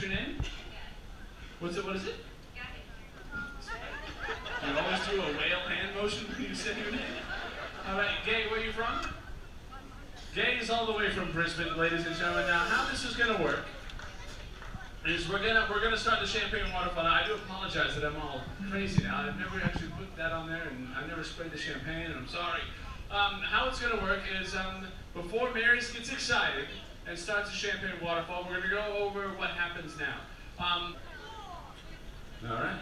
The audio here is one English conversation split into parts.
your name? What is it? You always do a whale hand motion when you say your name. All right, Gay, where are you from? Gay is all the way from Brisbane, ladies and gentlemen. Now, how this is going to work is we're gonna start the champagne waterfall. Now, I do apologize that I'm all crazy now. I've never actually put that on there, and I've never sprayed the champagne, and I'm sorry. How it's going to work is before Marius gets excited and starts the champagne waterfall, we're going to go over what happens now. All right.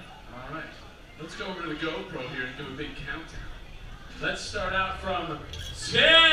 Let's go over to the GoPro here and do a big countdown. Let's start out from 10.